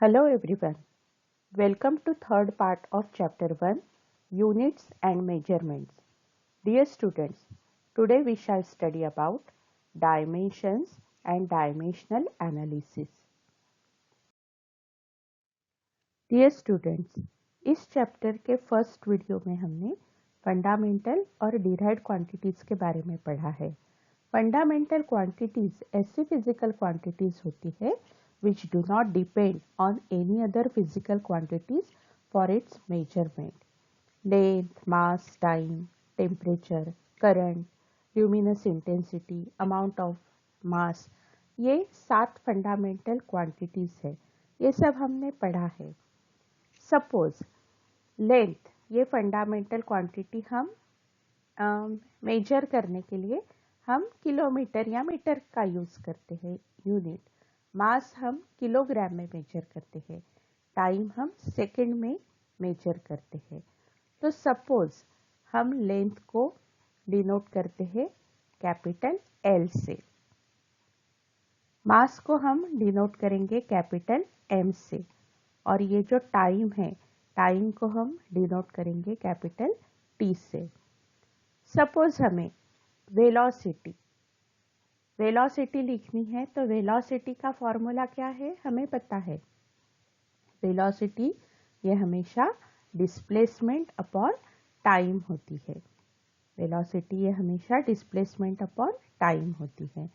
Hello everyone. Welcome to third part of chapter 1 Units and Measurements. Dear students, today we shall study about dimensions and dimensional analysis. Dear students, इस chapter के first video में हमने fundamental और derived quantities के बारे में पढ़ा है। फंडामेंटल क्वांटिटीज ऐसी फिजिकल क्वांटिटीज होती है which do not depend on any other physical quantities for its measurement. Length, mass, time, temperature, current, luminous intensity, amount of mass, ये 7 फंडामेंटल क्वांटिटीज है। ये सब हमने पढ़ा है। सपोज लेंथ, ये फंडामेंटल क्वांटिटी हम मेजर करने के लिए हम किलोमीटर या मीटर का यूज करते हैं यूनिट। मास हम किलोग्राम में मेजर करते हैं। टाइम हम सेकंड में मेजर करते हैं। तो सपोज हम लेंथ को डिनोट करते हैं कैपिटल एल से, मास को हम डिनोट करेंगे कैपिटल एम से, और ये जो टाइम है, टाइम को हम डिनोट करेंगे कैपिटल टी से। सपोज हमें वेलोसिटी लिखनी है, तो वेलोसिटी का फॉर्मूला क्या है हमें पता है। वेलोसिटी ये हमेशा डिस्प्लेसमेंट अपॉन टाइम होती है। वेलोसिटी ये हमेशा डिस्प्लेसमेंट अपॉन टाइम होती है।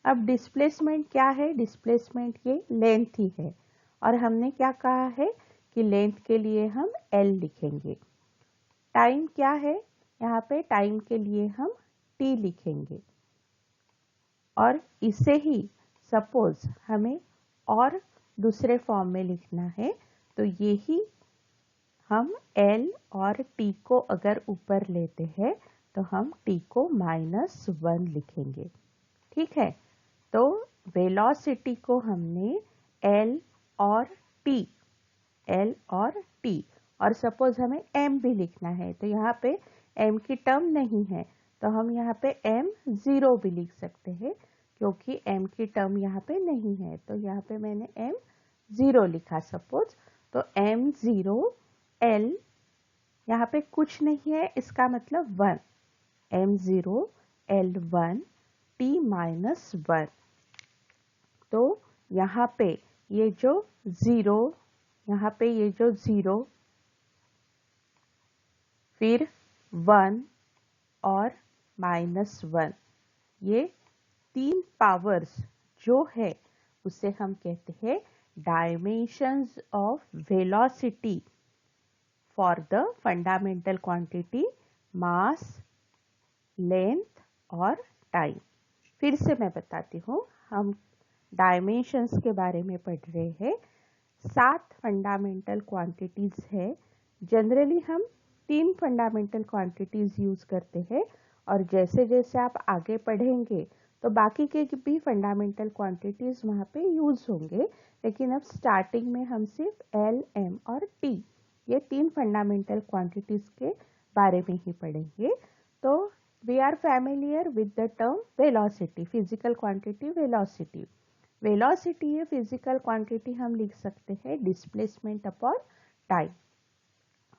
अब डिस्प्लेसमेंट क्या है? डिस्प्लेसमेंट ये लेंथ ही है, और हमने क्या कहा है कि लेंथ के लिए हम एल लिखेंगे। टाइम क्या है? यहाँ पे टाइम के लिए हम टी लिखेंगे, और इसे ही सपोज हमें और दूसरे फॉर्म में लिखना है, तो ये ही हम L और T को अगर ऊपर लेते हैं तो हम T को -1 लिखेंगे। ठीक है, तो वेलोसिटी को हमने L और T और सपोज हमें M भी लिखना है, तो यहाँ पे M की टर्म नहीं है, तो हम यहाँ पे m0 भी लिख सकते हैं, क्योंकि m की टर्म यहाँ पे नहीं है, तो यहाँ पे मैंने m0 लिखा सपोज। तो m0 L यहाँ पे कुछ नहीं है, इसका मतलब 1, m0 L1 T-1। तो यहाँ पे ये जो 0, यहाँ पे ये जो 0, फिर 1 और -1, ये 3 पावर्स जो है उसे हम कहते हैं dimensions of velocity for the fundamental quantity mass, length और टाइम। फिर से मैं बताती हूँ, हम डायमेंशंस के बारे में पढ़ रहे हैं। 7 फंडामेंटल क्वांटिटीज है। जनरली हम 3 फंडामेंटल क्वांटिटीज यूज करते हैं, और जैसे जैसे आप आगे पढ़ेंगे तो बाकी के भी फंडामेंटल क्वांटिटीज वहाँ पे यूज होंगे, लेकिन अब स्टार्टिंग में हम सिर्फ एल, एम और टी, ये 3 फंडामेंटल क्वांटिटीज के बारे में ही पढ़ेंगे। तो we are familiar with the term velocity, physical quantity velocity. Velocity ये फिजिकल क्वांटिटी हम लिख सकते हैं डिस्प्लेसमेंट अपॉन टाइम।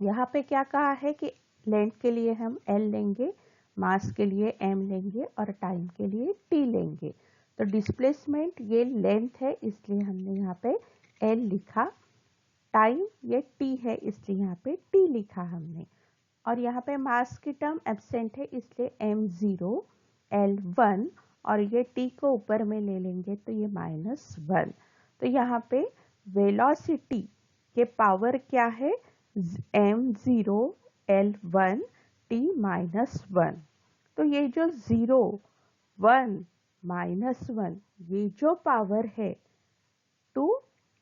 यहाँ पे क्या कहा है कि लेंथ के लिए हम L लेंगे, मास के लिए M लेंगे और टाइम के लिए T लेंगे। तो डिस्प्लेसमेंट ये लेंथ है, इसलिए हमने यहाँ पे L लिखा। टाइम ये T है, इसलिए यहाँ पे T लिखा हमने। और यहाँ पे मास की टर्म एब्सेंट है, इसलिए m0 L1, और ये T को ऊपर में ले लेंगे तो ये -1। तो यहाँ पे वेलोसिटी के पावर क्या है? m0 L1 T-1। तो ये जो 0, 1, -1, ये जो पावर है to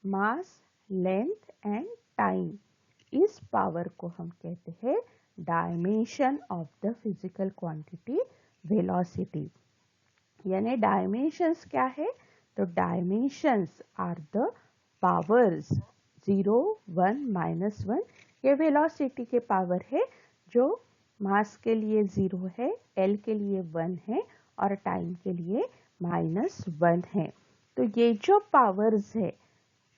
mass, length and time, इस पावर को हम कहते हैं dimension of the physical quantity velocity. यानी डायमेंशंस क्या है? तो डायमेंशंस आर द पावर्स 0, 1, -1, ये वेलोसिटी के पावर है, जो मास के लिए 0 है, L के लिए 1 है और टाइम के लिए -1 है। तो ये जो पावर्स है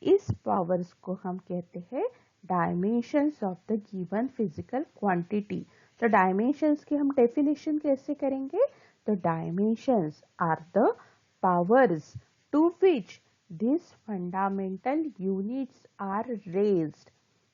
इस पावर्स को हम कहते हैं dimensions of the given physical quantity. तो डायमेंशंस की हम डेफिनेशन कैसे करेंगे? तो dimensions are the powers to which this fundamental units are raised.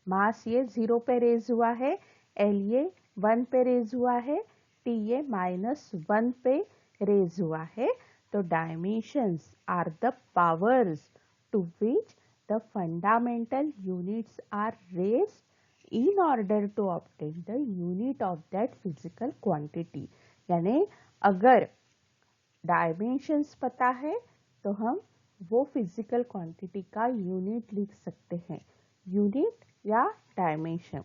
Mass ये 0 पे रेज हुआ है, एल ये 1 पे रेज हुआ है, टी ये -1 पे रेज हुआ है। तो dimensions are the powers to which the fundamental units are raised in order to obtain the unit of that physical quantity। यानी अगर डायमेंशंस पता है तो हम वो फिजिकल क्वांटिटी का यूनिट लिख सकते हैं, यूनिट या डायमेंशन।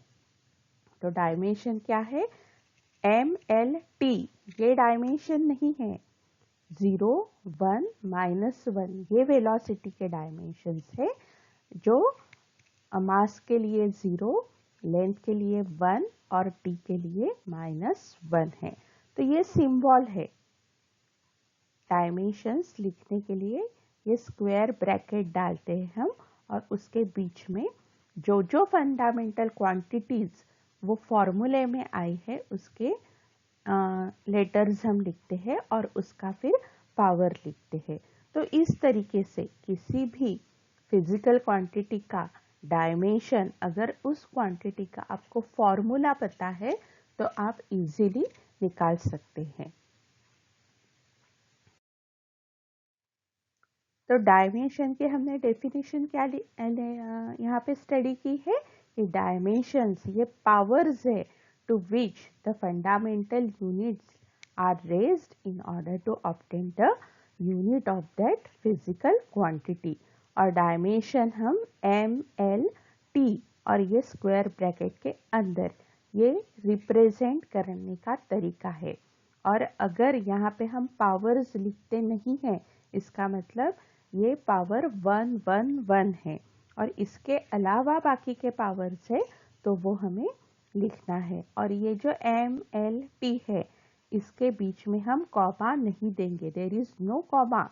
तो डायमेंशन क्या है? MLT। ये डायमेंशन नहीं है, 0, 1, -1 ये वेलोसिटी के डायमेंशंस है, जो मास के लिए 0, लेंथ के लिए 1 और टी के लिए -1 है। तो ये सिंबल है डायमेंशंस लिखने के लिए। ये स्क्वायर ब्रैकेट डालते हैं हम और उसके बीच में जो जो फंडामेंटल क्वांटिटीज वो फॉर्मूले में आई है उसके लेटर्स हम लिखते हैं और उसका फिर पावर लिखते हैं। तो इस तरीके से किसी भी फिजिकल क्वांटिटी का डायमेंशन, अगर उस क्वांटिटी का आपको फॉर्मूला पता है तो आप इजीली निकाल सकते हैं। तो डायमेंशन के हमने डेफिनेशन क्या यहाँ पे स्टडी की है कि डायमेंशंस ये पावर्स है to which the fundamental units are raised in order to obtain the unit of that physical quantity. और डायमेंशन हम MLT और ये स्क्वायर ब्रैकेट के अंदर ये रिप्रेजेंट करने का तरीका है। और अगर यहाँ पे हम पावर्स लिखते नहीं हैं, इसका मतलब ये पावर 1, 1, 1 है और इसके अलावा बाकी के पावर्स है तो वो हमें लिखना है। और ये जो MLT है इसके बीच में हम कॉमा नहीं देंगे, there is no comma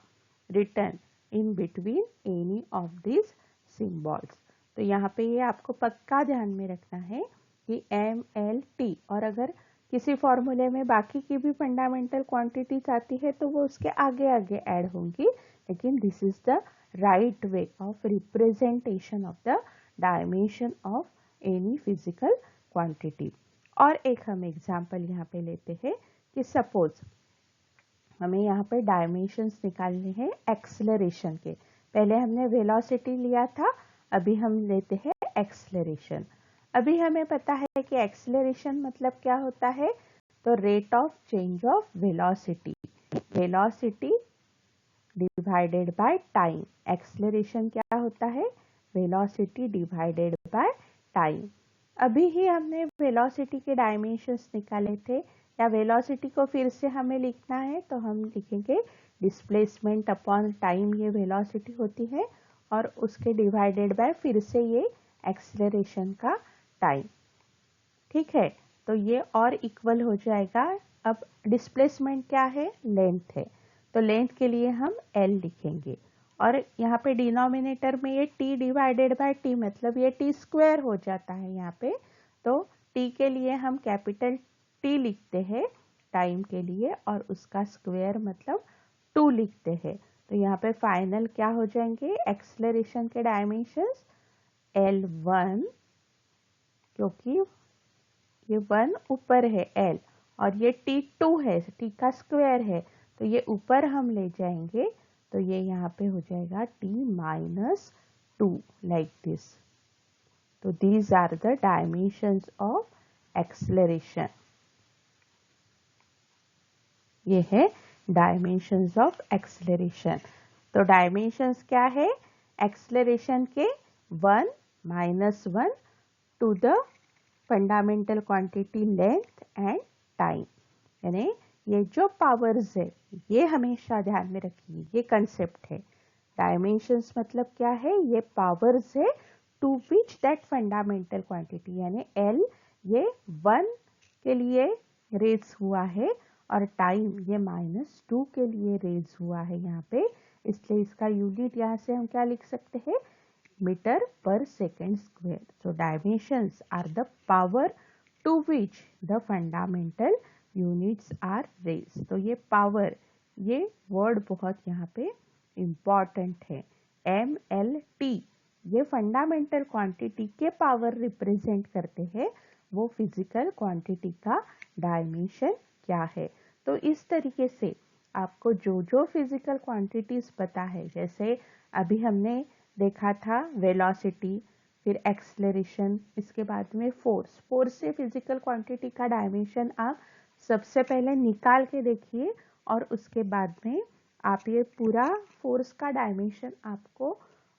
return in between any of this symbols. तो यहाँ पे ये आपको पक्का ध्यान में रखना है कि MLT और अगर किसी फॉर्मूले में बाकी की भी फंडामेंटल क्वांटिटीज आती है तो वो उसके आगे आगे ऐड होंगी, लेकिन this is the right way of representation of the dimension of any physical quantity. और एक हम एग्जाम्पल यहाँ पे लेते हैं कि सपोज हमें यहाँ पे डायमेंशंस निकालने हैं एक्सेलरेशन के। पहले हमने वेलोसिटी लिया था, अभी हम लेते हैं एक्सेलरेशन। अभी हमें पता है कि एक्सेलरेशन मतलब क्या होता है, तो rate of change of velocity, velocity divided by time. Acceleration क्या होता है, वेलोसिटी डिवाइडेड बाय टाइम। अभी ही हमने वेलोसिटी के डायमेंशंस निकाले थे, या वेलोसिटी को फिर से हमें लिखना है तो हम लिखेंगे डिस्प्लेसमेंट अपॉन टाइम, ये वेलोसिटी होती है और उसके डिवाइडेड बाय फिर से ये एक्सेलरेशन का टाइम। ठीक है, तो ये और इक्वल हो जाएगा। अब डिस्प्लेसमेंट क्या है, लेंथ है, तो लेंथ के लिए हम L लिखेंगे और यहाँ पे डिनोमिनेटर में ये t डिवाइडेड बाय टी, मतलब ये t स्क्वायर हो जाता है यहाँ पे। तो t के लिए हम कैपिटल T लिखते हैं टाइम के लिए और उसका स्क्वायर मतलब 2 लिखते हैं। तो यहाँ पे फाइनल क्या हो जाएंगे, एक्सेलरेशन के डायमेंशंस L1, क्योंकि ये 1 ऊपर है L और ये T2 है, T का स्क्वायर है, तो ये ऊपर हम ले जाएंगे तो ये यहाँ पे हो जाएगा T-2 लाइक दिस। तो these are the dimensions of acceleration. ये है डायमेंशंस ऑफ एक्सेलरेशन। तो डायमेंशंस क्या है, एक्सेलरेशन के 1, -1 to the fundamental quantity length and time. यानी ये जो पावर्स है ये हमेशा ध्यान में रखिए, ये कंसेप्ट है। डायमेंशंस मतलब क्या है, ये पावर्स है to which that fundamental quantity, यानी L ये 1 के लिए रेज हुआ है और टाइम ये -2 के लिए रेज हुआ है यहाँ पे, इसलिए इसका यूनिट यहाँ से हम क्या लिख सकते हैं, meter per second square. So dimensions are the power to which the fundamental units are raised. तो ये power, ये word बहुत यहाँ पे important है. MLT ये फंडामेंटल क्वांटिटी के पावर रिप्रेजेंट करते हैं, वो फिजिकल क्वांटिटी का डायमेंशन क्या है. तो इस तरीके से आपको जो जो फिजिकल क्वांटिटीज पता है, जैसे अभी हमने देखा था वेलोसिटी, फिर एक्सलरेशन, इसके बाद में फोर्स. फोर्स से फिजिकल क्वांटिटी का डायमेंशन आप सबसे पहले निकाल के देखिए और उसके बाद में आप ये पूरा फोर्स का डायमेंशन आपको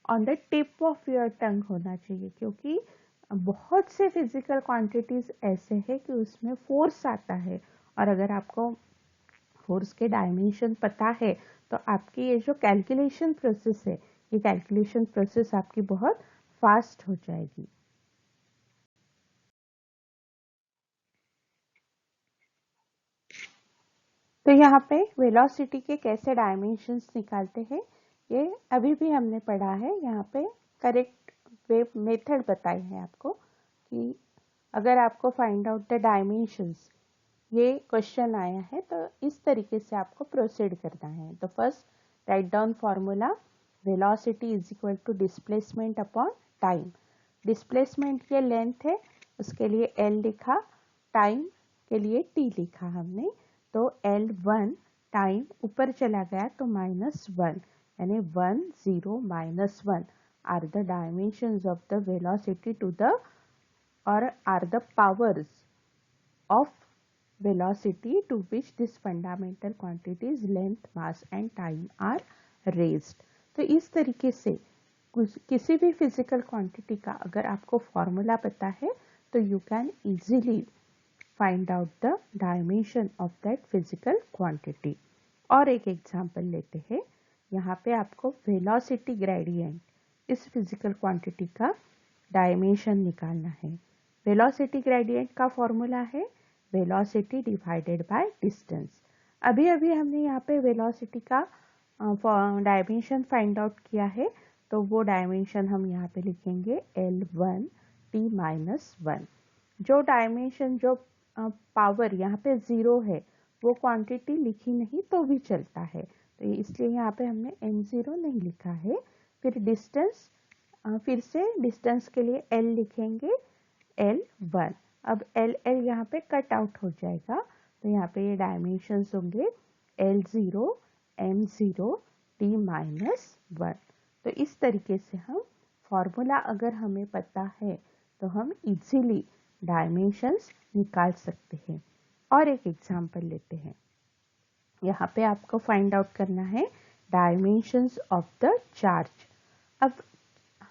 on the tip of your tongue होना चाहिए, क्योंकि बहुत से फिजिकल क्वांटिटीज ऐसे हैं कि उसमें फोर्स आता है, और अगर आपको फोर्स के डायमेंशन पता है तो आपकी ये जो कैलकुलेशन प्रोसेस है, ये कैलकुलेशन प्रोसेस आपकी बहुत फास्ट हो जाएगी. तो यहाँ पे वेलोसिटी के कैसे डायमेंशंस निकालते हैं, ये अभी भी हमने पढ़ा है. यहाँ पे करेक्ट वे मेथड बताई है आपको कि अगर आपको फाइंड आउट द डायमेंशंस, ये क्वेश्चन आया है तो इस तरीके से आपको प्रोसीड करना है. तो first write down formula, velocity is equal to displacement upon time. Displacement के लेंथ है, उसके लिए L लिखा, टाइम के लिए T लिखा हमने. तो L1 टाइम ऊपर चला गया तो -1, यानी 1 0 -1 are the dimensions of the velocity to the, और are the powers of velocity to which this fundamental quantities length, mass and time are raised. तो इस तरीके से किसी भी फिजिकल क्वांटिटी का अगर आपको फॉर्मूला पता है तो you can easily find out the dimension of that physical quantity. और एक एग्जांपल लेते हैं. यहाँ पे आपको वेलोसिटी ग्रेडियंट, इस फिजिकल क्वांटिटी का डायमेंशन निकालना है. वेलोसिटी ग्रेडियंट का फॉर्मूला है वेलोसिटी डिवाइडेड बाय डिस्टेंस. अभी अभी हमने यहाँ पे वेलोसिटी का डायमेंशन फाइंड आउट किया है, तो वो डायमेंशन हम यहाँ पे लिखेंगे L1 T-1. जो डायमेंशन, जो पावर यहाँ पे 0 है, वो क्वांटिटी लिखी नहीं तो भी चलता है, तो इसलिए यहाँ पे हमने M0 नहीं लिखा है. फिर डिस्टेंस, फिर से डिस्टेंस के लिए L लिखेंगे L1. अब L यहाँ पे कट आउट हो जाएगा, तो यहाँ पे ये डायमेंशंस होंगे L0 M0 T-1. तो इस तरीके से हम फॉर्मूला अगर हमें पता है तो हम इजीली डायमेंशंस निकाल सकते हैं. और एक एग्जांपल लेते हैं. यहाँ पे आपको फाइंड आउट करना है डायमेंशंस ऑफ द चार्ज. अब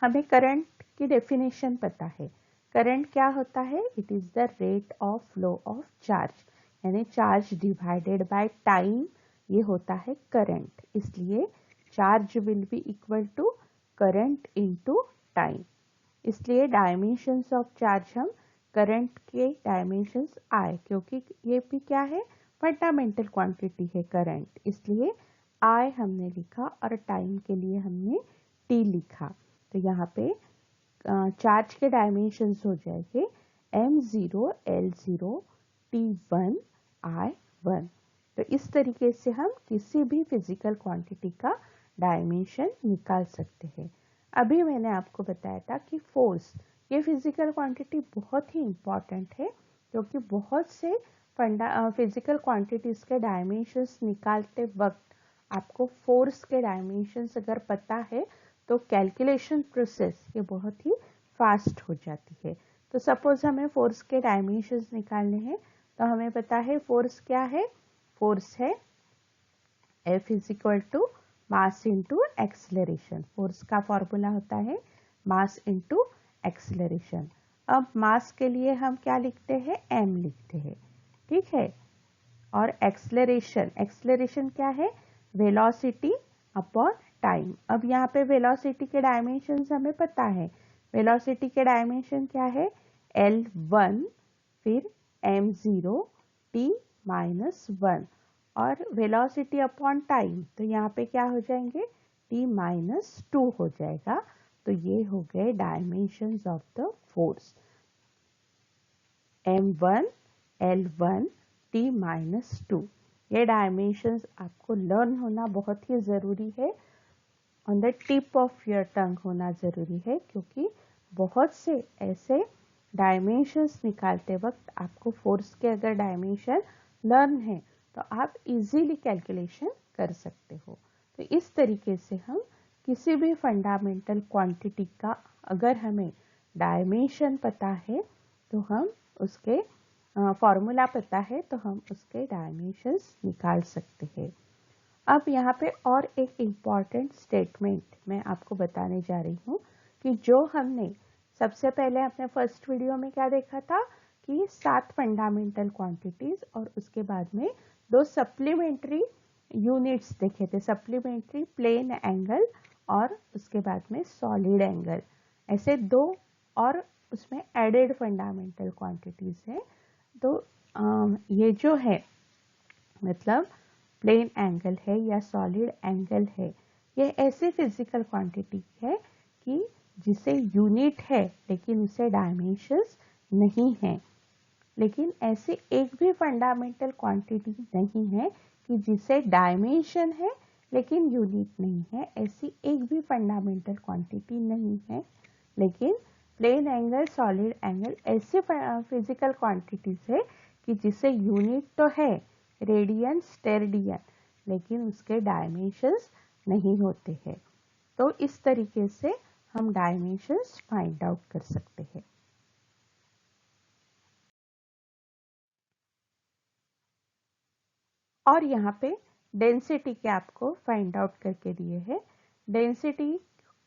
हमें करंट की डेफिनेशन पता है. करंट क्या होता है? It is the rate of flow of charge, यानी चार्ज डिवाइडेड बाय टाइम, ये होता है करंट. इसलिए charge will be equal to current into time. इसलिए डायमेंशंस ऑफ चार्ज हम करंट के डायमेंशंस आए, क्योंकि ये भी क्या है, फंडामेंटल क्वांटिटी है करंट, इसलिए आई हमने लिखा और टाइम के लिए हमने टी लिखा. तो यहाँ पे चार्ज के डायमेंशंस हो जाएंगे M0 L0 T1 I1. तो इस तरीके से हम किसी भी फिजिकल क्वांटिटी का डायमेंशन निकाल सकते हैं. अभी मैंने आपको बताया था कि फोर्स, ये फिजिकल क्वांटिटी बहुत ही इम्पॉर्टेंट है, क्योंकि बहुत से फिजिकल क्वांटिटीज के डायमेंशंस निकालते वक्त आपको फोर्स के डायमेंशंस अगर पता है तो कैलकुलेशन प्रोसेस ये बहुत ही फास्ट हो जाती है. तो सपोज हमें फोर्स के डायमेंशंस निकालने हैं, तो हमें पता है फोर्स क्या है. फोर्स है F is equal to mass into acceleration. Force का फॉर्मूला होता है मास इंटू एक्सलरेशन. अब मास के लिए हम क्या लिखते हैं, m लिखते हैं, ठीक है. और एक्सलरेशन, एक्सलरेशन क्या है, वेलोसिटी अपॉन टाइम. अब यहाँ पे वेलोसिटी के डायमेंशंस हमें पता है. वेलोसिटी के डायमेंशन क्या है, L1 फिर M0 T-1, और वेलोसिटी अपॉन टाइम, तो यहाँ पे क्या हो जाएंगे T-2 हो जाएगा. तो ये हो गए dimensions of the force m1 l1 t-2। ये डायमेंशंस आपको लर्न होना बहुत ही ज़रूरी है, on the tip of your tongue होना ज़रूरी है, क्योंकि बहुत से ऐसे डायमेंशंस निकालते वक्त आपको फोर्स के अगर डायमेंशन लर्न है तो आप इजीली कैलकुलेशन कर सकते हो। तो इस तरीके से हम किसी भी फंडामेंटल क्वांटिटी का अगर हमें डायमेंशन पता है तो हम उसके फॉर्मूला पता है तो हम उसके डायमेंशंस निकाल सकते हैं। अब यहाँ पे और एक इम्पॉर्टेंट स्टेटमेंट मैं आपको बताने जा रही हूँ कि जो हमने सबसे पहले अपने फर्स्ट वीडियो में क्या देखा था कि 7 फंडामेंटल क्वांटिटीज और उसके बाद में 2 सप्लीमेंट्री यूनिट्स देखे थे, सप्लीमेंट्री प्लेन एंगल और उसके बाद में सॉलिड एंगल, ऐसे 2 और उसमें एडेड फंडामेंटल क्वांटिटीज है। तो ये जो है मतलब प्लेन एंगल है या सॉलिड एंगल है, ये ऐसी फिजिकल क्वांटिटी है कि जिसे यूनिट है लेकिन उसे डायमेंशंस नहीं है। लेकिन ऐसी एक भी फंडामेंटल क्वांटिटी नहीं है कि जिसे डायमेंशन है लेकिन यूनिट नहीं है, ऐसी एक भी फंडामेंटल क्वांटिटी नहीं है। लेकिन प्लेन एंगल, सॉलिड एंगल ऐसे फिजिकल क्वांटिटीज है कि जिसे यूनिट तो है रेडियन, स्टेरेडियन, लेकिन उसके डायमेंशंस नहीं होते हैं। तो इस तरीके से हम डायमेंशंस फाइंड आउट कर सकते हैं। और यहाँ पे डेंसिटी के आपको फाइंड आउट करके दिए हैं। डेंसिटी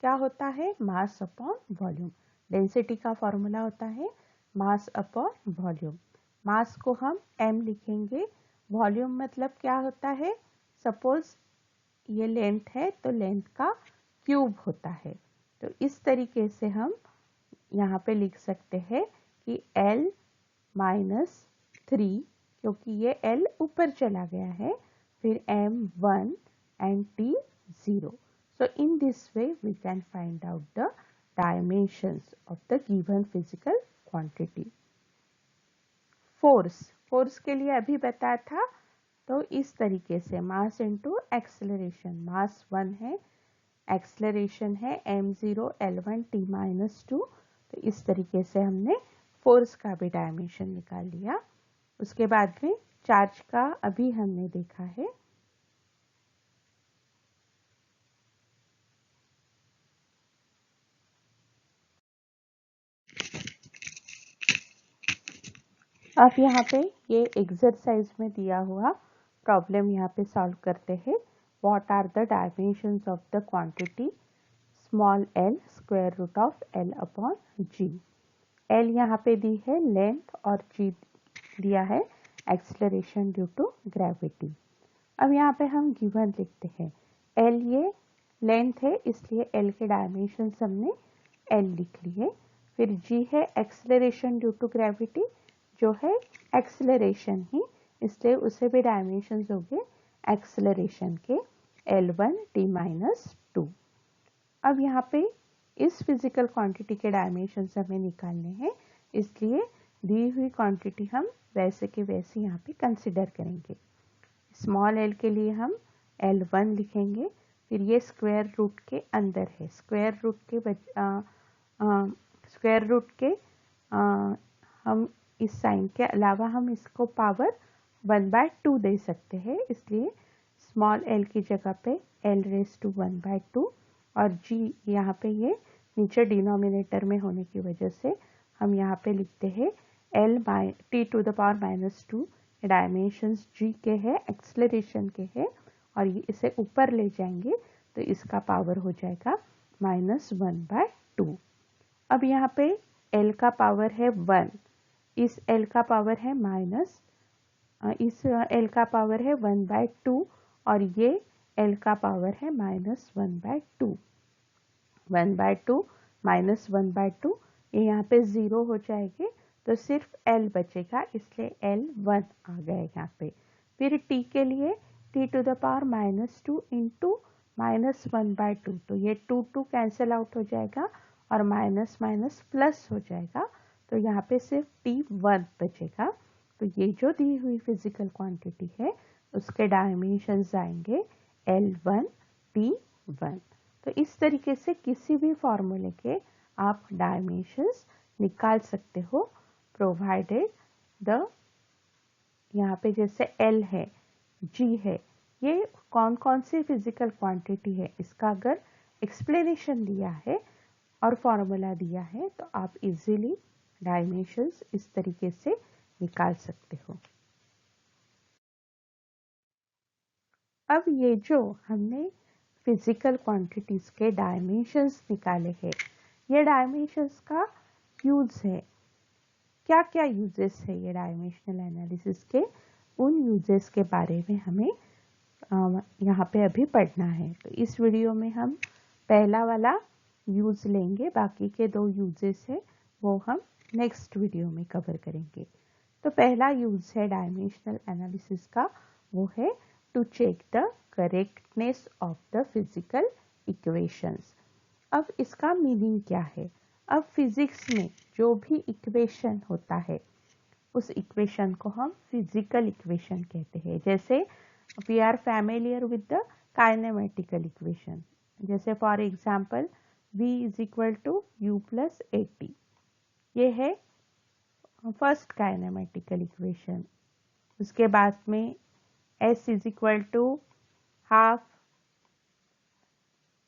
क्या होता है? Mass upon volume. डेंसिटी का फॉर्मूला होता है मास अपॉन वॉल्यूम। मास को हम m लिखेंगे, वॉल्यूम मतलब क्या होता है? सपोज ये लेंथ है तो लेंथ का क्यूब होता है। तो इस तरीके से हम यहाँ पे लिख सकते हैं कि L माइनस 3, क्योंकि ये L ऊपर चला गया है, फिर M1 and T 0. So in this way we can find out the dimensions of the given physical quantity. Force के लिए अभी बताया था, तो इस तरीके से मास इंटू एक्सेलरेशन, मास 1 है, एक्सेलरेशन है m0 l1 t-2। तो इस तरीके से हमने फोर्स का भी डायमेंशन निकाल लिया। उसके बाद में चार्ज का अभी हमने देखा है। अब यहाँ पे ये एक्सरसाइज में दिया हुआ प्रॉब्लम यहाँ पे सॉल्व करते हैं। What are the dimensions of the quantity small l square root of l upon g। l यहाँ पे दी है लेंथ और g दिया है एक्सेलरेशन ड्यू टू ग्रेविटी। अब यहाँ पे हम गिवन लिखते हैं l, ये लेंथ है इसलिए l के डायमेंशन हमने l लिख लिए। फिर g है एक्सेलरेशन ड्यू टू ग्रेविटी, जो है एक्सेलरेशन ही, इसलिए उसे भी डायमेंशन हो गए एक्सेलरेशन के L1 t-2। अब यहाँ पे इस फिजिकल क्वांटिटी के डायमेंशन हमें निकालने हैं, इसलिए दी हुई क्वांटिटी हम वैसे के वैसे यहाँ पे कंसिडर करेंगे। स्मॉल l के लिए हम L1 लिखेंगे, फिर ये स्क्वायर रूट के अंदर है, स्क्वायर रूट के हम इस साइन के अलावा हम इसको पावर 1/2 दे सकते हैं, इसलिए स्मॉल l की जगह पे l⁻1/2 और g यहाँ पे ये नीचे डिनोमिनेटर में होने की वजह से हम यहाँ पे लिखते हैं l(t⁻²). डायमेंशंस g के है, एक्सेलरेशन के है, और ये इसे ऊपर ले जाएंगे तो इसका पावर हो जाएगा -1/2। अब यहाँ पे l का पावर है 1, इस l का पावर है इस l का पावर है 1/2 और ये l का पावर है -1/2। 1/2 -1/2 ये यहाँ पे 0 हो जाएंगे तो सिर्फ l बचेगा, इसलिए l 1 आ गया यहाँ पे। फिर t के लिए t⁻² इंटू -1/2, तो ये 2 कैंसिल आउट हो जाएगा और माइनस माइनस प्लस हो जाएगा, तो यहाँ पे सिर्फ T1 बचेगा। तो ये जो दी हुई फिजिकल क्वांटिटी है उसके डायमेंशंस आएंगे L1 T1। तो इस तरीके से किसी भी फॉर्मूले के आप डायमेंशंस निकाल सकते हो, प्रोवाइडेड द, यहाँ पे जैसे L है, G है, ये कौन कौन सी फिजिकल क्वांटिटी है इसका अगर एक्सप्लेनेशन दिया है और फॉर्मूला दिया है तो आप इजीली डायमेंशंस इस तरीके से निकाल सकते हो। अब ये जो हमने फिजिकल क्वांटिटीज के डायमेंशंस निकाले हैं, ये डायमेंशंस का यूज है, क्या क्या यूजेस है ये डायमेंशनल एनालिसिस के, उन यूजेस के बारे में हमें यहाँ पे अभी पढ़ना है। तो इस वीडियो में हम पहला वाला यूज लेंगे, बाकी के 2 यूजेस है वो हम नेक्स्ट वीडियो में कवर करेंगे। तो पहला यूज है डायमेंशनल एनालिसिस का, वो है to check the correctness of the physical equations. अब इसका मीनिंग क्या है? अब फिजिक्स में जो भी इक्वेशन होता है उस इक्वेशन को हम फिजिकल इक्वेशन कहते हैं। जैसे we are familiar with the kinematical equation, जैसे for example v is equal to u plus a t, ये है फर्स्ट काइनेमेटिकल इक्वेशन। उसके बाद में s is equal to half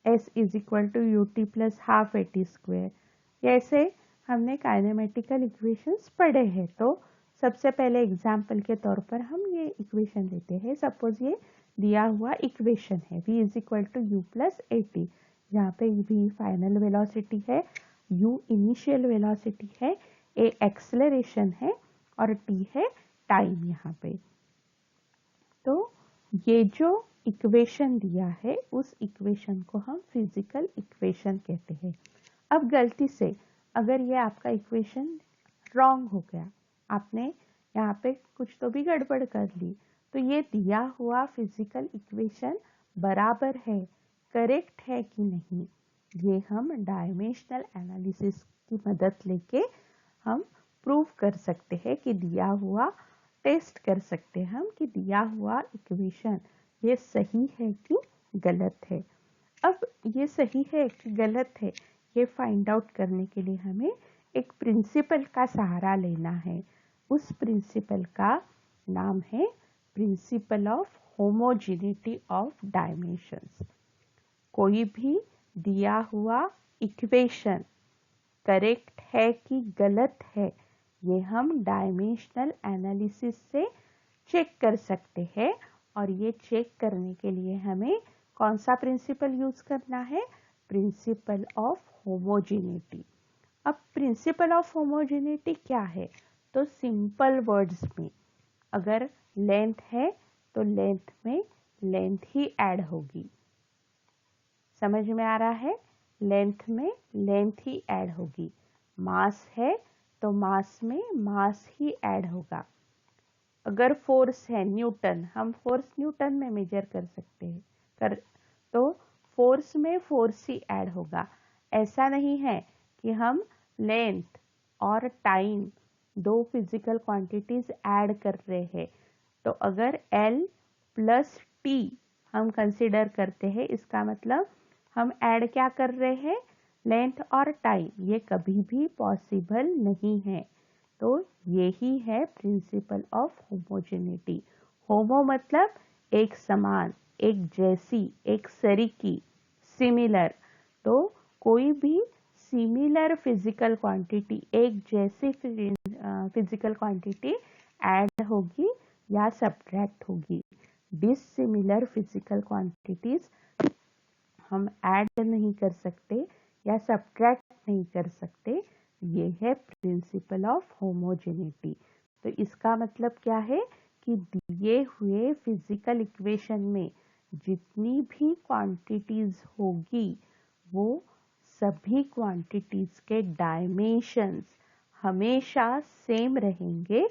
s is equal to u t plus half a t square. ऐसे हमने kinematical equations पढ़े हैं। तो सबसे पहले एग्जाम्पल के तौर पर हम ये इक्वेशन लेते हैं। सपोज ये दिया हुआ इक्वेशन है v is equal to u plus a t, जहाँ पे v फाइनल वेलोसिटी है, u इनिशियल वेलोसिटी है, a एक्सेलरेशन है और t है टाइम यहाँ पे। तो ये जो इक्वेशन दिया है उस इक्वेशन को हम फिजिकल इक्वेशन कहते हैं। अब गलती से अगर ये आपका इक्वेशन रॉन्ग हो गया, आपने यहाँ पे कुछ तो भी गड़बड़ कर ली, तो ये दिया हुआ फिजिकल इक्वेशन बराबर है, करेक्ट है कि नहीं, ये हम डायमेंशनल एनालिसिस की मदद लेके हम प्रूव कर सकते हैं कि दिया हुआ, टेस्ट कर सकते हैं हम कि दिया हुआ इक्वेशन ये सही है कि गलत है। अब ये सही है कि गलत है ये फाइंड आउट करने के लिए हमें एक प्रिंसिपल का सहारा लेना है। उस प्रिंसिपल का नाम है principal of homogeneity of dimensions. कोई भी दिया हुआ इक्वेशन करेक्ट है कि गलत है, ये हम डायमेंशनल एनालिसिस से चेक कर सकते हैं। और ये चेक करने के लिए हमें कौन सा प्रिंसिपल यूज करना है? Principal of homogeneity. अब प्रिंसिपल ऑफ होमोजेनिटी क्या है? तो सिंपल वर्ड्स में अगर लेंथ है तो लेंथ में लेंथ ही ऐड होगी। समझ में आ रहा है? लेंथ में लेंथ ही ऐड होगी। मास है तो मास में मास ही ऐड होगा। अगर फोर्स है न्यूटन, हम फोर्स न्यूटन में मेजर कर सकते हैं तो फोर्स में फोर्स ही ऐड होगा। ऐसा नहीं है कि हम लेंथ और टाइम 2 फिजिकल क्वांटिटीज ऐड कर रहे हैं। तो अगर L प्लस T हम कंसिडर करते हैं, इसका मतलब हम ऐड क्या कर रहे हैं? लेंथ और टाइम। ये कभी भी पॉसिबल नहीं है। तो यही है प्रिंसिपल ऑफ होमोजेनिटी। होमो मतलब एक समान, एक जैसी, एक सरीकी, सिमिलर। तो कोई भी सिमिलर फिजिकल क्वांटिटी, एक जैसी फिजिकल क्वांटिटी ऐड होगी या सब्ट्रैक्ट होगी। डिसिमिलर फिजिकल क्वांटिटीज हम ऐड नहीं कर सकते या सब्ट्रैक्ट नहीं कर सकते। ये है प्रिंसिपल ऑफ होमोजेनिटी। तो इसका मतलब क्या है कि दिए हुए फिजिकल इक्वेशन में जितनी भी क्वांटिटीज होगी वो सभी क्वांटिटीज के डायमेंशंस हमेशा सेम रहेंगे।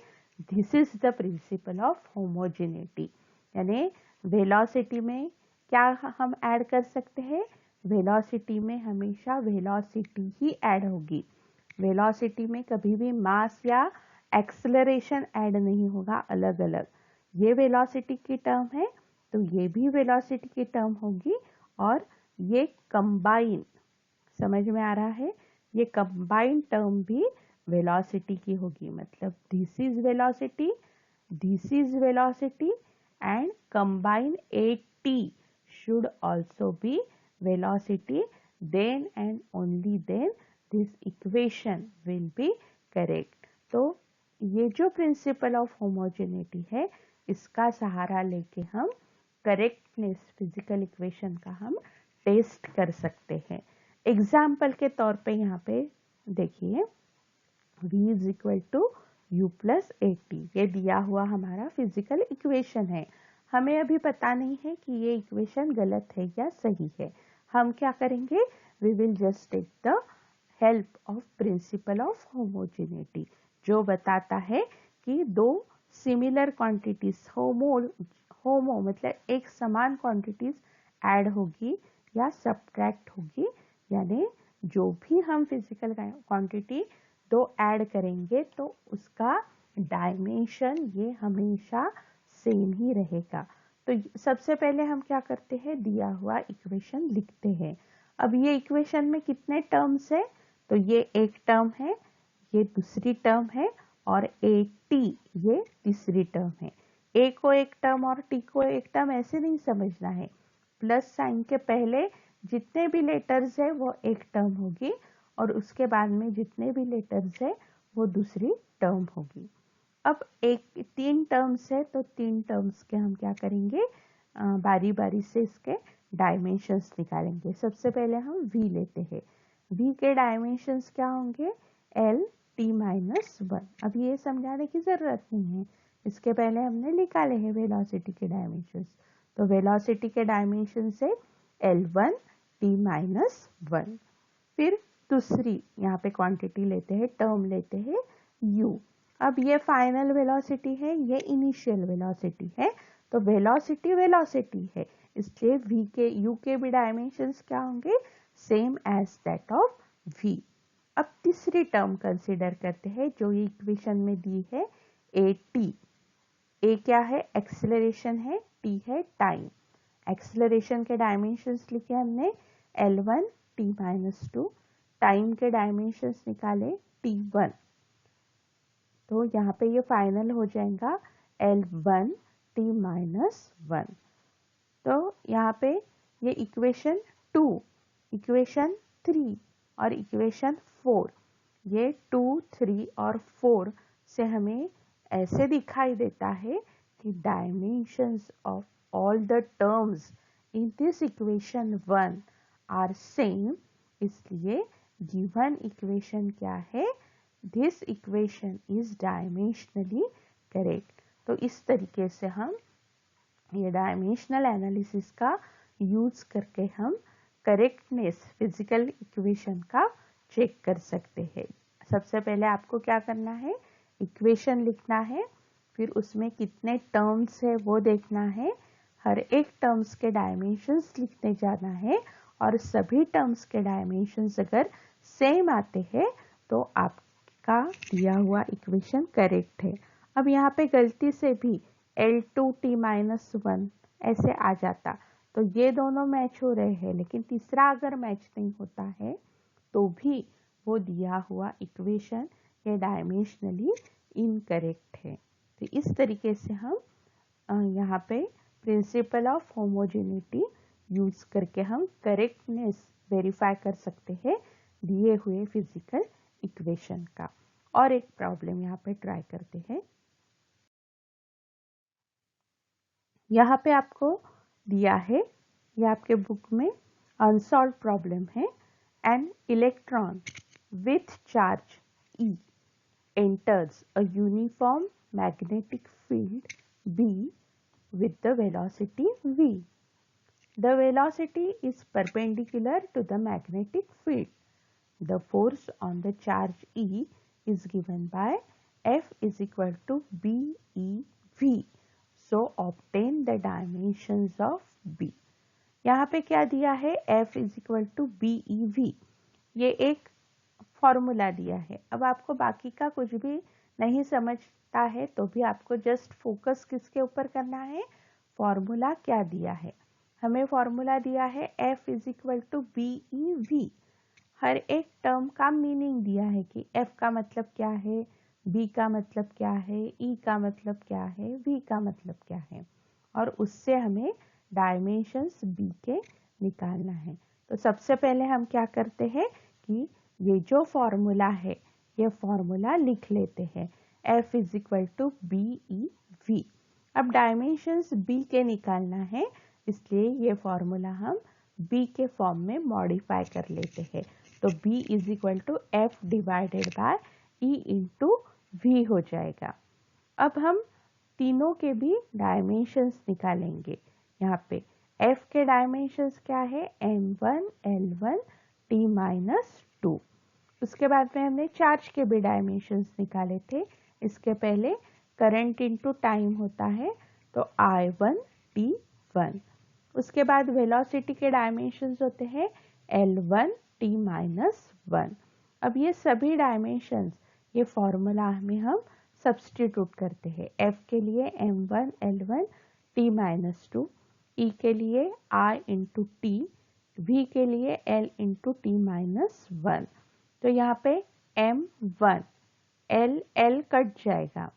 This is the principal of homogeneity. यानी वेलोसिटी में क्या हम ऐड कर सकते हैं? वेलोसिटी में हमेशा वेलोसिटी ही ऐड होगी। वेलोसिटी में कभी भी मास या एक्सेलरेशन ऐड नहीं होगा अलग अलग। ये वेलोसिटी की टर्म है तो ये भी वेलोसिटी की टर्म होगी, और ये कंबाइन, समझ में आ रहा है, ये कंबाइंड टर्म भी वेलोसिटी की होगी। मतलब this is velocity, this is velocity, and combine AT should also be velocity, then and only then this equation will be correct। तो ये जो प्रिंसिपल ऑफ होमोजेनिटी है इसका सहारा लेके हम करेक्टनेस फिजिकल इक्वेशन का हम टेस्ट कर सकते हैं। एग्जाम्पल के तौर पे यहाँ पे देखिए, v is equal to u plus AT, ये दिया हुआ हमारा फिजिकल इक्वेशन है। हमें अभी पता नहीं है कि ये इक्वेशन गलत है या सही है। हम क्या करेंगे? We will just take the help of principle of homogeneity, जो बताता है कि दो सिमिलर क्वांटिटीज होमो मतलब एक समान क्वांटिटीज ऐड होगी या सब्ट्रैक्ट होगी, यानी जो भी हम फिजिकल क्वांटिटी दो ऐड करेंगे तो उसका डायमेंशन ये हमेशा सेम ही रहेगा। तो सबसे पहले हम क्या करते हैं? दिया हुआ इक्वेशन लिखते हैं। अब ये इक्वेशन में कितने टर्म्स है? तो ये एक टर्म है, ये दूसरी टर्म है, और AT ये तीसरी टर्म है। A को एक टर्म और T को एक टर्म ऐसे नहीं समझना है। प्लस साइन के पहले जितने भी लेटर्स है वो एक टर्म होगी, और उसके बाद में जितने भी लेटर्स है वो दूसरी टर्म होगी। अब एक तीन टर्म्स है तो तीन टर्म्स के हम क्या करेंगे? बारी बारी से इसके डायमेंशंस निकालेंगे। सबसे पहले हम v लेते हैं। v के डायमेंशंस क्या होंगे? l t minus 1। अब ये समझाने की जरूरत नहीं है, इसके पहले हमने निकाले हैं वेलोसिटी के डायमेंशंस। तो वेलोसिटी के डायमेंशन से l1 t माइनस 1। फिर दूसरी यहाँ पे क्वांटिटी लेते हैं, टर्म लेते हैं u। अब ये फाइनल वेलोसिटी है, ये इनिशियल वेलोसिटी है, तो वेलोसिटी वेलोसिटी है, इसलिए v के u के भी डायमेंशंस क्या होंगे? Same as that of v। अब तीसरी टर्म कंसीडर करते हैं जो ये इक्वेशन में दी है, AT। a क्या है? एक्सेलरेशन है, t है टाइम। एक्सेलरेशन के डायमेंशंस लिखे हमने l1 t माइनस 2, टाइम के डायमेंशंस निकाले t1। तो यहाँ पे ये फाइनल हो जाएगा l1 t माइनस 1। तो यहाँ पे ये इक्वेशन 2, इक्वेशन 3 और इक्वेशन 4, ये 2, 3 और 4 से हमें ऐसे दिखाई देता है कि dimensions of all the terms in this equation 1 are same. इसलिए गिवन इक्वेशन क्या है? This equation is dimensionally correct. तो इस तरीके से हम ये डायमेंशनल एनालिसिस का यूज करके हम करेक्टनेस फिजिकल इक्वेशन का चेक कर सकते हैं। सबसे पहले आपको क्या करना है? इक्वेशन लिखना है, फिर उसमें कितने टर्म्स है वो देखना है, हर एक टर्म्स के डायमेंशंस लिखने जाना है, और सभी टर्म्स के डायमेंशंस अगर सेम आते हैं तो आपका दिया हुआ इक्वेशन करेक्ट है। अब यहाँ पे गलती से भी l2t माइनस 1 ऐसे आ जाता तो ये दोनों मैच हो रहे हैं, लेकिन तीसरा अगर मैच नहीं होता है तो भी वो दिया हुआ इक्वेशन ये डायमेंशनली इनकरेक्ट है। तो इस तरीके से हम यहाँ पे प्रिंसिपल ऑफ होमोजेनिटी यूज करके हम करेक्टनेस वेरीफाई कर सकते हैं दिए हुए फिजिकल इक्वेशन का। और एक प्रॉब्लम यहाँ पे ट्राई करते हैं। यहाँ पे आपको दिया है, ये आपके बुक में अनसॉल्व प्रॉब्लम है। An electron with charge E enters a uniform magnetic field B with the velocity v. The velocity is perpendicular to the magnetic field. The force on the charge E is given by F is equal to BeV. So obtain the dimensions of B. यहाँ पे क्या दिया है, F is equal to BeV, ये एक formula दिया है। अब आपको बाकी का कुछ भी नहीं समझता है तो भी आपको जस्ट फोकस किसके ऊपर करना है, फॉर्मूला क्या दिया है। हमें फॉर्मूला दिया है F is equal to BeV। हर एक टर्म का मीनिंग दिया है कि F का मतलब क्या है, B का मतलब क्या है, E का मतलब क्या है, V का मतलब क्या है, और उससे हमें डायमेंशंस B के निकालना है। तो सबसे पहले हम क्या करते हैं कि ये जो फॉर्मूला है ये फॉर्मूला लिख लेते हैं, F is equal to BeV। अब डायमेंशंस B के निकालना है, इसलिए ये फॉर्मूला हम B के फॉर्म में मॉडिफाई कर लेते हैं। तो B is equal to F divided by E into V हो जाएगा। अब हम तीनों के भी डायमेंशंस निकालेंगे। यहाँ पे F के डायमेंशंस क्या है, M1 L1 T माइनस 2। उसके बाद में हमने चार्ज के भी डायमेंशंस निकाले थे। इसके पहले करंट इंटू टाइम होता है, तो I1 T1। उसके बाद वेलोसिटी के डायमेंशंस होते हैं L1 T माइनस 1। अब ये सभी डायमेंशंस ये फॉर्मूला में हम सब्स्टिट्यूट करते हैं। F के लिए M1 L1 T minus 2, E के लिए I इंटू T, V के लिए L इंटू T माइनस 1। तो यहाँ पे M1 L कट जाएगा,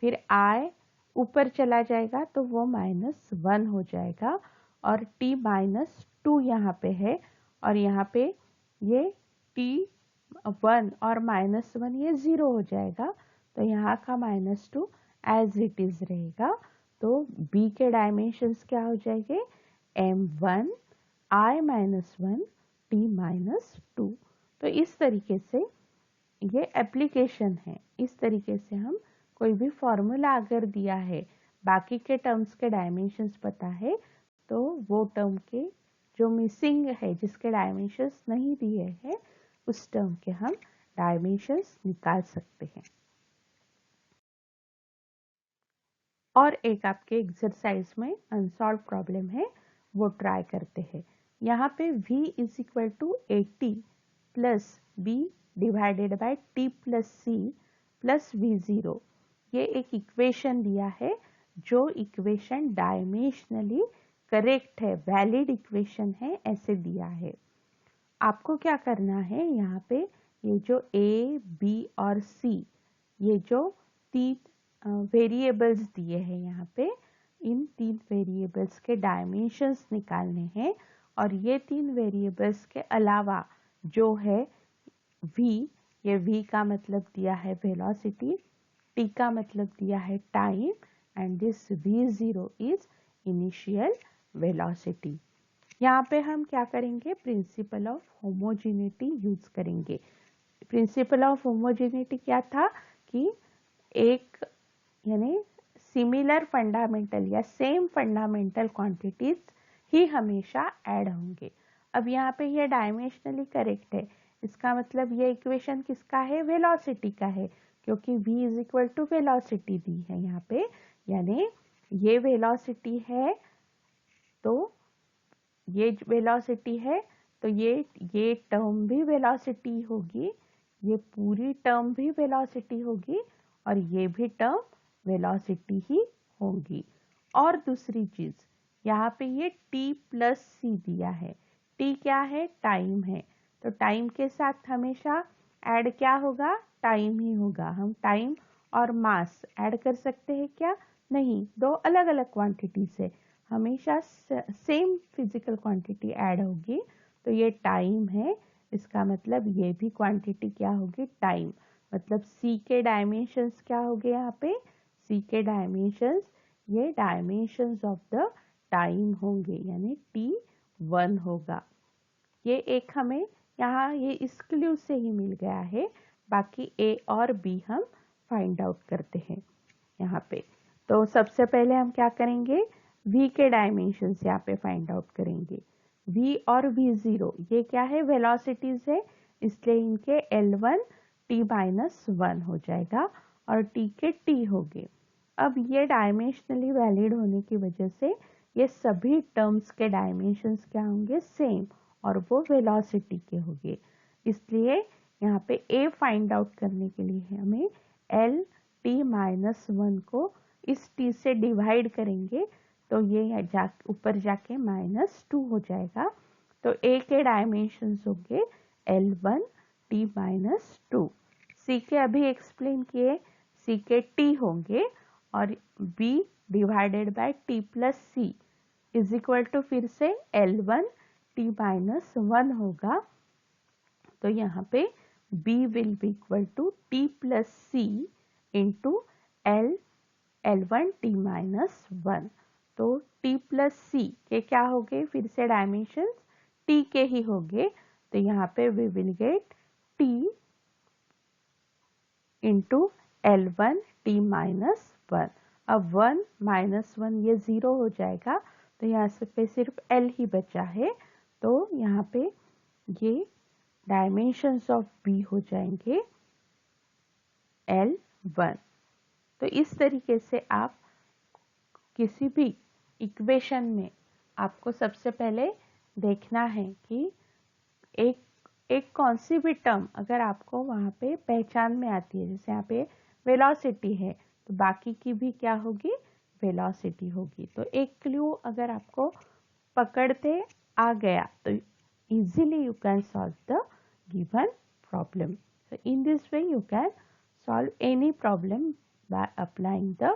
फिर I ऊपर चला जाएगा तो वो -1 हो जाएगा, और T -2 यहाँ पे है, और यहाँ पे ये T1 और -1 ये 0 हो जाएगा, तो यहाँ का -2 एज इट इज रहेगा। तो B के डायमेंशंस क्या हो जाएंगे, M1 I -1 T -2। तो इस तरीके से ये एप्लीकेशन है। इस तरीके से हम कोई भी फॉर्मूला अगर दिया है, बाकी के टर्म्स के डायमेंशंस पता है, तो वो टर्म के जो मिसिंग है, जिसके डायमेंशंस नहीं दिए हैं, उस टर्म के हम डायमेंशंस निकाल सकते हैं। और एक आपके एक्सरसाइज में अनसॉल्व प्रॉब्लम है, वो ट्राई करते हैं। यहाँ पे v is equal to 80 plus b divided by t plus c plus v0, ये एक इक्वेशन दिया है। जो इक्वेशन डायमेंशनली करेक्ट है, वैलिड इक्वेशन है, ऐसे दिया है। आपको क्या करना है, यहाँ पे ये जो a, b और c, ये जो तीन वेरिएबल्स दिए हैं यहाँ पे, इन तीन वेरिएबल्स के डायमेंशंस निकालने हैं। और ये तीन वेरिएबल्स के अलावा जो है v, ये v का मतलब दिया है वेलोसिटी, t का मतलब दिया है time, and this v0 is initial velocity. यहाँ पे हम क्या करेंगे, प्रिंसिपल ऑफ होमोजेनिटी यूज करेंगे। प्रिंसिपल ऑफ होमोजेनिटी क्या था कि एक यानी सिमिलर फंडामेंटल या सेम फंडामेंटल क्वांटिटीज ही हमेशा ऐड होंगे। अब यहाँ पे ये डायमेंशनली करेक्ट है, इसका मतलब ये इक्वेशन किसका है, वेलोसिटी का है, क्योंकि v is equal to velocity दी है यहाँ पे, यानी ये वेलोसिटी है, तो ये वेलोसिटी है, तो ये टर्म भी वेलोसिटी होगी, ये पूरी टर्म भी वेलोसिटी होगी, और ये भी टर्म वेलोसिटी ही होगी। और दूसरी चीज, यहाँ पे ये t प्लस सी दिया है। t क्या है, टाइम है, तो टाइम के साथ हमेशा ऐड क्या होगा, टाइम ही होगा। हम टाइम और मास ऐड कर सकते हैं क्या, नहीं, दो अलग अलग क्वांटिटी से हमेशा सेम फिजिकल क्वांटिटी ऐड होगी। तो ये टाइम है, इसका मतलब ये भी क्वांटिटी क्या होगी, टाइम। मतलब c के डायमेंशंस क्या हो गए यहाँ पे, c के डायमेंशंस ये डायमेंशंस ऑफ द टाइम होंगे, यानी t1 होगा। ये एक हमें यहाँ ये इस क्लू से ही मिल गया है, बाकी a और b हम फाइंड आउट करते हैं यहाँ पे। तो सबसे पहले हम क्या करेंगे, v के डायमेंशंस यहाँ पे फाइंड आउट करेंगे। v और v0 ये क्या है, वेलोसिटीज है, इसलिए इनके L1 t-1 हो जाएगा, और t के t हो गए। अब ये डायमेंशनली वैलिड होने की वजह से ये सभी टर्म्स के डायमेंशंस क्या होंगे, सेम, और वो वेलोसिटी के होंगे। इसलिए यहाँ पे a फाइंड आउट करने के लिए हमें एल टी माइनस 1 को इस t से डिवाइड करेंगे तो ये ऊपर जाके -2 हो जाएगा। तो a के डायमेंशंस होंगे L1 t माइनस 2। c के अभी एक्सप्लेन किए, c के t होंगे और b divided by t plus c is equal to फिर से L1 t माइनस 1 होगा। तो यहाँ पे b will be equal to t plus c into L1 t minus 1। तो t प्लस सी के क्या हो गए, फिर से डायमेंशंस t के ही हो गए। तो यहाँ पे we will get t into L1 t minus 1। अब 1 माइनस 1 ये 0 हो जाएगा, तो यहाँ से पे सिर्फ L ही बचा है। तो यहाँ पे ये डायमेंशंस ऑफ B हो जाएंगे L1। तो इस तरीके से आप किसी भी इक्वेशन में आपको सबसे पहले देखना है कि एक कौन सी भी टर्म अगर आपको वहाँ पे पहचान में आती है, जैसे यहाँ पे वेलोसिटी है तो बाकी की भी क्या होगी, वेलोसिटी होगी। तो एक क्लू अगर आपको पकड़ते आ गया तो easily you can solve the given problem. So in this way you can solve any problem by applying the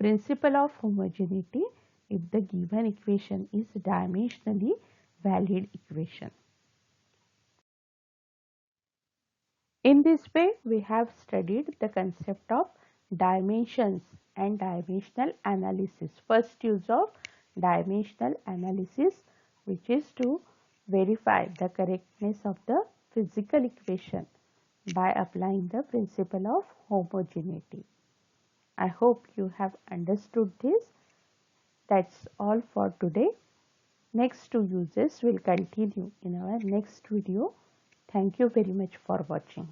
principle of homogeneity if the given equation is dimensionally valid equation. In this way we have studied the concept of dimensions and dimensional analysis. First use of dimensional analysis, which is to verify the correctness of the physical equation by applying the principle of homogeneity. I hope you have understood this. That's all for today. Next two uses will continue in our next video. Thank you very much for watching.